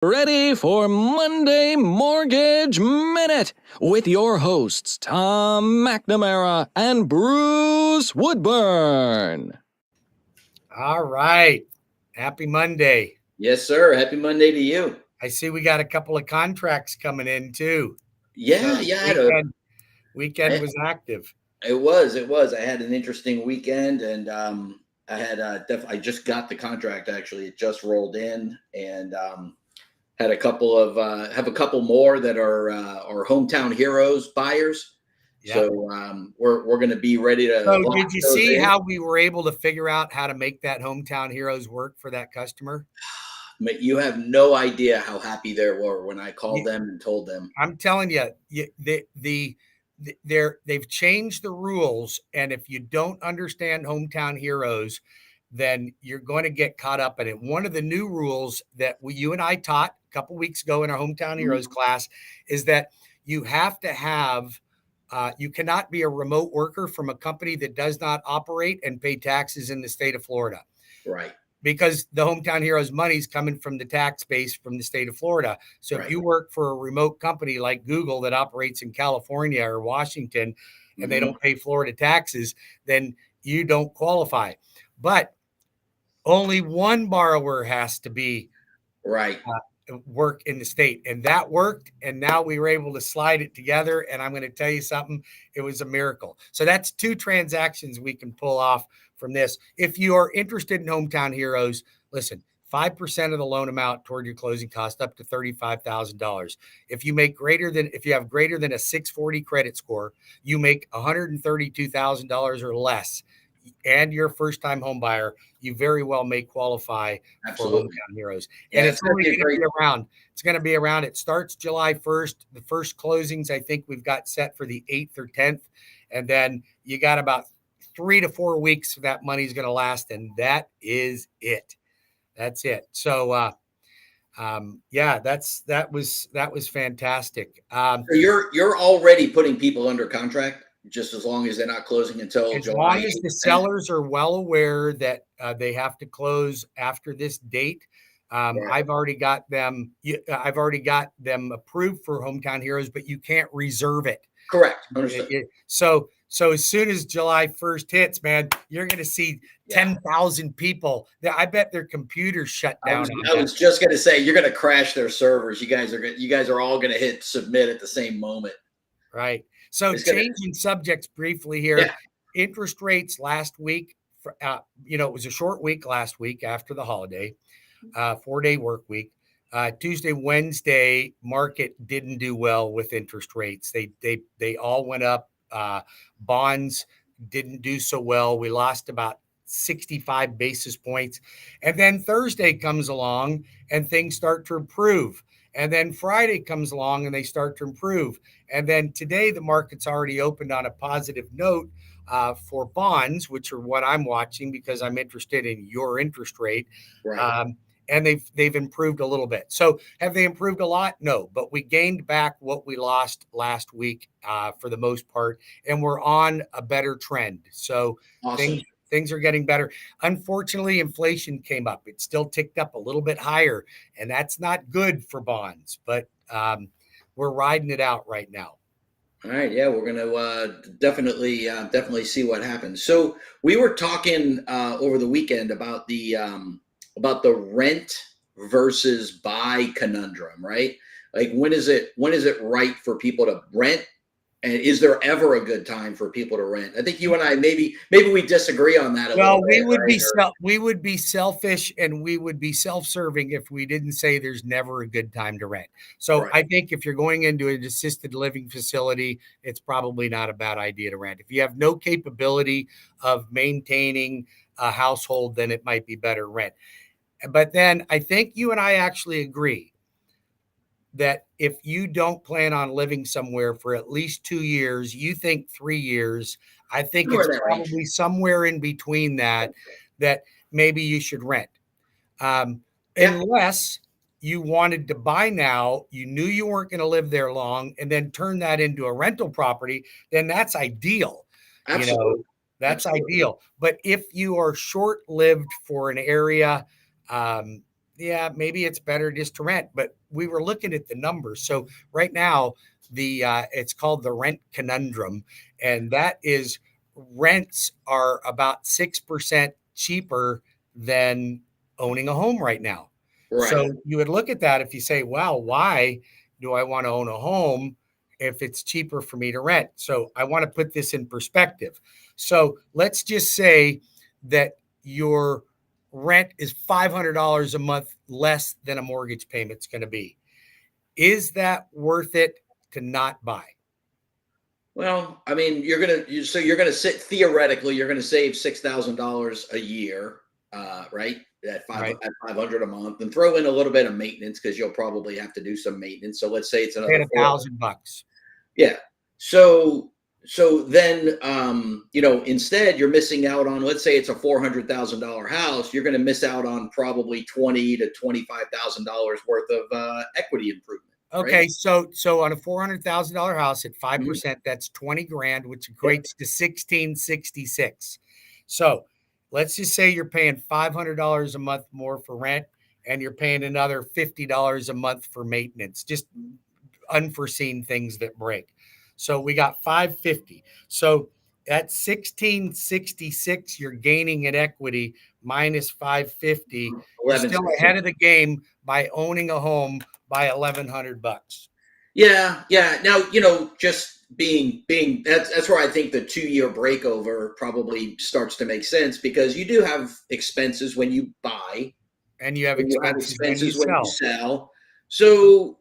Ready for Monday Mortgage Minute with your hosts, Tom McNamara and Bruce Woodburn. All right. Happy Monday. Yes, sir. Happy Monday to you. I see we got a couple of contracts coming in too. Yeah, So yeah. weekend was active. It was. I had an interesting weekend, and I had I just got the contract. Actually, it just rolled in, and had a couple of have a couple more that are our hometown heroes buyers. Yep. So we're going to be ready to. So did you see how we were able to figure out how to make that hometown heroes work for that customer? You have no idea how happy they were when I called them and told them. I'm telling you, they've changed the rules, and if you don't understand hometown heroes, then you're going to get caught up in it. One of the new rules that you and I taught a couple weeks ago in our hometown heroes class is that you have to have. You cannot be a remote worker from a company that does not operate and pay taxes in the state of Florida. Right. Because the hometown heroes money is coming from the tax base from the state of Florida. So if you work for a remote company like Google that operates in California or Washington and they don't pay Florida taxes, then you don't qualify. But only one borrower has to be work in the state, and that worked. And now we were able to slide it together. And I'm going to tell you something, it was a miracle. So that's two transactions we can pull off from this. If you are interested in hometown heroes, listen, 5% of the loan amount toward your closing cost up to $35,000. If you have greater than a 640 credit score, you make $132,000 or less, and you're a first-time home buyer, you very well may qualify for hometown heroes. And it's only going to be around. It's going to be around. It starts July 1st. The first closings, I think we've got set for the 8th or 10th. And then you got about 3 to 4 weeks that money's going to last. And that is it. That's it. So, that was fantastic. So you're already putting people under contract, just as long as they're not closing until as July. long as the sellers are well aware that they have to close after this date. I've already got them approved for hometown heroes, but you can't reserve it. Correct. Understood. So as soon as July 1st hits, man, you're going to see 10,000 people. I bet their computers shut down. I was just going to say, you're going to crash their servers. You guys are all going to hit submit at the same moment. Right. So changing subjects briefly here. Yeah. Interest rates last week, it was a short week last week after the holiday, 4-day work week. Tuesday, Wednesday, market didn't do well with interest rates. They all went up. Bonds didn't do so well. We lost about 65 basis points. And then Thursday comes along and things start to improve. And then Friday comes along and they start to improve. And then today the market's already opened on a positive note for bonds, which are what I'm watching because I'm interested in your interest rate. Right. And they've improved a little bit. So have they improved a lot? No, but we gained back what we lost last week for the most part, and we're on a better trend. So awesome. Things are getting better. Unfortunately, inflation came up. It still ticked up a little bit higher, and that's not good for bonds, but we're riding it out right now. All right. Yeah, we're going to definitely see what happens. So we were talking over the weekend about the rent versus buy conundrum, right? Like when is it right for people to rent? And is there ever a good time for people to rent? I think you and I maybe we disagree on that a little bit. We would be selfish and we would be self-serving if we didn't say there's never a good time to rent. So I think if you're going into an assisted living facility, it's probably not a bad idea to rent. If you have no capability of maintaining a household, then it might be better rent. But then I think you and I actually agree that if you don't plan on living somewhere for at least 2 years, you think 3 years, I think it's probably somewhere in between that maybe you should rent. Unless you wanted to buy now, you knew you weren't going to live there long, and then turn that into a rental property, then that's ideal. Absolutely. That's ideal. But if you are short-lived for an area, yeah, maybe it's better just to rent. But we were looking at the numbers. So right now, it's called the rent conundrum, and that is rents are about 6% cheaper than owning a home right now. Right. So you would look at that if you say, "Wow, why do I want to own a home if it's cheaper for me to rent?" So I want to put this in perspective. So let's just say that your rent is $500 a month less than a mortgage payment's going to be. Is that worth it to not buy? Well, I mean, you're gonna sit theoretically, you're gonna save $6,000 a year, right? Right. At 500 a month, and throw in a little bit of maintenance because you'll probably have to do some maintenance. So let's say it's Paying another a 4. thousand bucks. Yeah. So then instead you're missing out on, let's say it's a $400,000 house, you're going to miss out on probably 20 to $25,000 worth of equity improvement, right? Okay, so on a $400,000 house at Mhm. 5%, that's 20 grand, which Yep. equates to 1666. So let's just say you're paying $500 a month more for rent, and you're paying another $50 a month for maintenance. Just unforeseen things that break. So we got 550. So at 1666, you're gaining in equity minus 550. You're still 1166. ahead of the game by owning a home by 1100 bucks. Yeah, yeah. Now, just being that's where I think the 2-year breakover probably starts to make sense, because you do have expenses when you buy, And you have and you have expenses when you expenses when you sell. sell. So,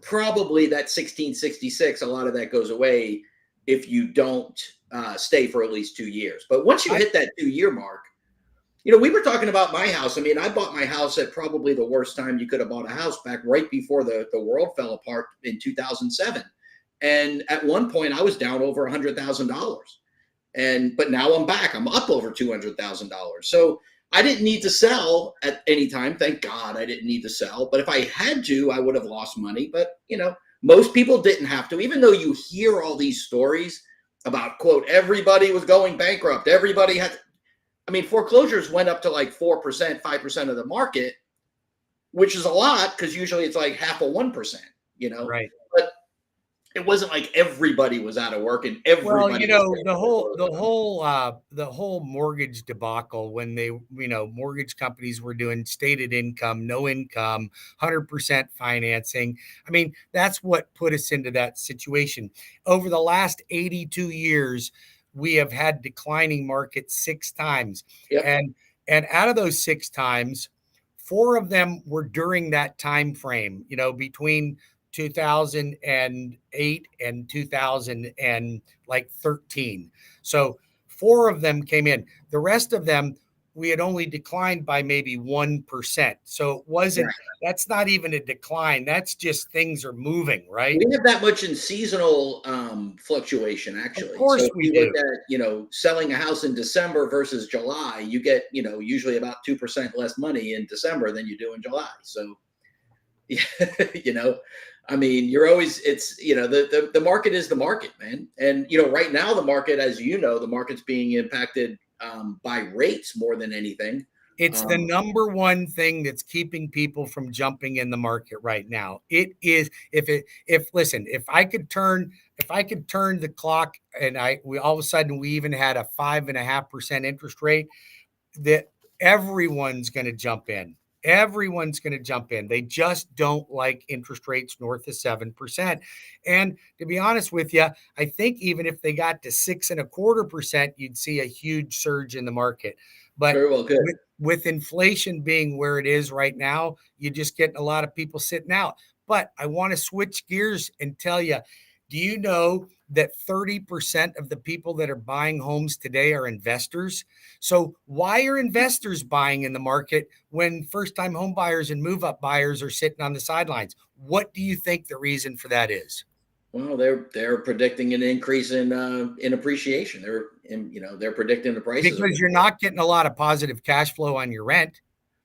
probably that 1666, a lot of that goes away if you don't stay for at least 2 years. But once you I, hit that 2-year mark, we were talking about my house. I mean, I bought my house at probably the worst time you could have bought a house, back right before the world fell apart in 2007. And at one point, I was down over $100,000. But now I'm back. I'm up over $200,000. So I didn't need to sell at any time. Thank God I didn't need to sell. But if I had to, I would have lost money. But most people didn't have to. Even though you hear all these stories about, quote, everybody was going bankrupt, everybody had. I mean, foreclosures went up to like 4%, 5% of the market, which is a lot because usually it's like half of 1%. right. But it wasn't like everybody was out of work and Well, everybody was the getting whole foreclosed the on. whole the whole mortgage debacle when mortgage companies were doing stated income, no income, 100% financing. I mean, that's what put us into that situation. Over the last 82 years, we have had declining markets 6 times. Yep. And out of those 6 times, four of them were during that time frame, between 2008 and 2013. So four of them came in. The rest of them, we had only declined by maybe 1%. So it wasn't, Right. that's not even a decline. That's just things are moving, right? We have that much in seasonal fluctuation, Of actually. So course if we you look do. at, selling a house in December versus July, you get, usually about 2% less money in December than you do in July. So, yeah, I mean, the market is the market, man. And, right now the market, as the market's being impacted by rates more than anything. It's the Um, number one thing that's keeping people from jumping in the market right now. It is if I could turn the clock and we all of a sudden we even had a 5.5% interest rate, that everyone's going to jump in. Everyone's going to jump in. They just don't like interest rates north of 7%. And to be honest with you, I think even if they got to 6.25%, you'd see a huge surge in the market. But Very well, good. with inflation being where it is right now, you're just getting a lot of people sitting out. But I want to switch gears and tell you, do you know that 30% of the people that are buying homes today are investors? So why are investors buying in the market when first-time home buyers and move-up buyers are sitting on the sidelines? What do you think the reason for that is? Well, they're predicting an increase in appreciation. They're predicting the prices are Because going to you're go up. not getting a lot of positive cash flow on your rent.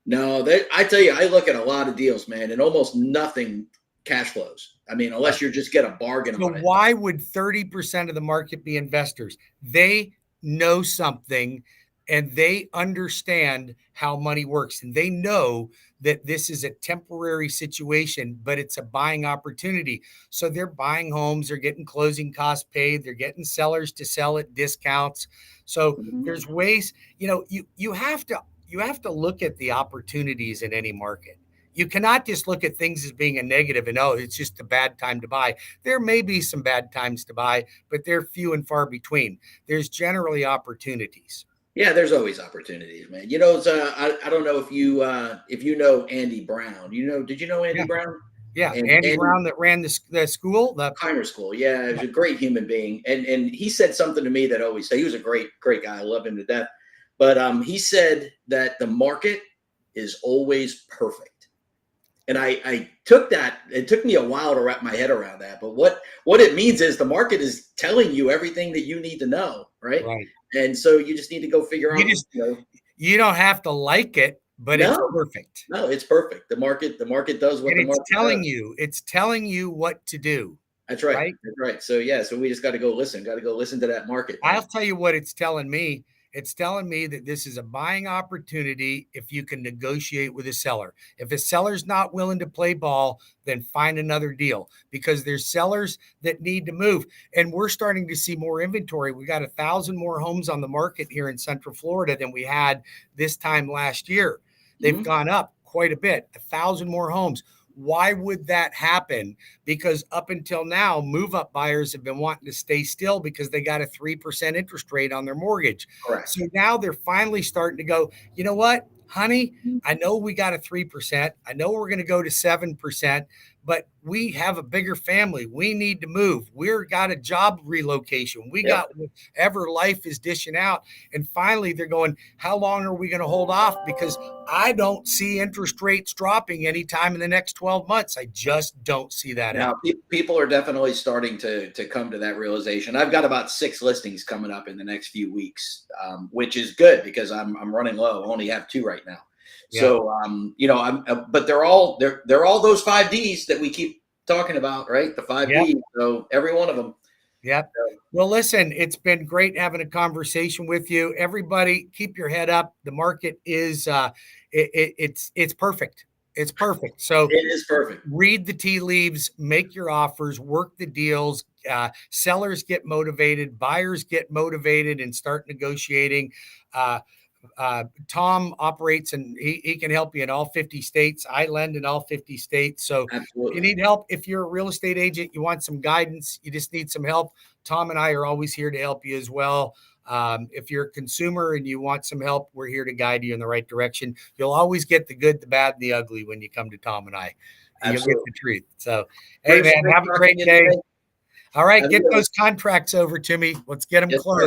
No, I tell you, I look at a lot of deals, man, and almost nothing cash flows. I mean, unless you just get a bargain So on it. why would 30% of the market be investors? They know something and they understand how money works, and they know that this is a temporary situation, but it's a buying opportunity. So they're buying homes, they're getting closing costs paid, they're getting sellers to sell at discounts. So there's ways, you have to look at the opportunities in any market. You cannot just look at things as being a negative and, oh, it's just a bad time to buy. There may be some bad times to buy, but they're few and far between. There's generally opportunities. Yeah, there's always opportunities, man. It's, I don't know if you know Andy Brown. Did you know Andy Yeah. Brown? Yeah, And Andy Brown that ran the school, the Heimer School. Yeah, he was a great human being, and he said something to me that always he was a great guy. I love him to death. But he said that the market is always perfect. And I took that. It took me a while to wrap my head around that. But what it means is the market is telling you everything that you need to know, right? Right. And so you just need to go figure out. You don't have to like it, but it's perfect. No, it's perfect. The market does what the market does. It's telling you what to do. That's right. That's right. So so we just got to go listen. Got to go listen to that market. I'll tell you what it's telling me. It's telling me that this is a buying opportunity if you can negotiate with a seller. If a seller's not willing to play ball, then find another deal, because there's sellers that need to move. And we're starting to see more inventory. We got 1,000 more homes on the market here in Central Florida than we had this time last year. They've gone up quite a bit, 1,000 more homes. Why would that happen? Because up until now, move-up buyers have been wanting to stay still because they got a 3% interest rate on their mortgage. Correct. So now they're finally starting to go, you know what, honey, I know we got a 3%. I know we're going to go to 7%, but we have a bigger family. We need to move. We've got a job relocation. We got whatever life is dishing out. And finally, they're going, how long are we going to hold off? Because I don't see interest rates dropping anytime in the next 12 months. I just don't see that. Now, people are definitely starting to come to that realization. I've got about 6 listings coming up in the next few weeks, which is good because I'm running low. I only have 2 right now. Yeah. So, but they're all those 5 Ds that we keep talking about, right? The 5 Ds. So every one of them. Yep. Well, listen, it's been great having a conversation with you. Everybody, keep your head up. The market is it's perfect. It's perfect. So it is perfect. Read the tea leaves, make your offers, work the deals. Sellers get motivated, buyers get motivated, and start negotiating. Tom operates and he can help you in all 50 states. I lend in all 50 states. So Absolutely. If you need help, if you're a real estate agent, you want some guidance, you just need some help, Tom and I are always here to help you as well. If you're a consumer and you want some help, we're here to guide you in the right direction. You'll always get the good, the bad, and the ugly when you come to Tom and I. And you'll get the truth. So, hey, man, have a great day. All right, get those contracts over to me. Let's get them closed.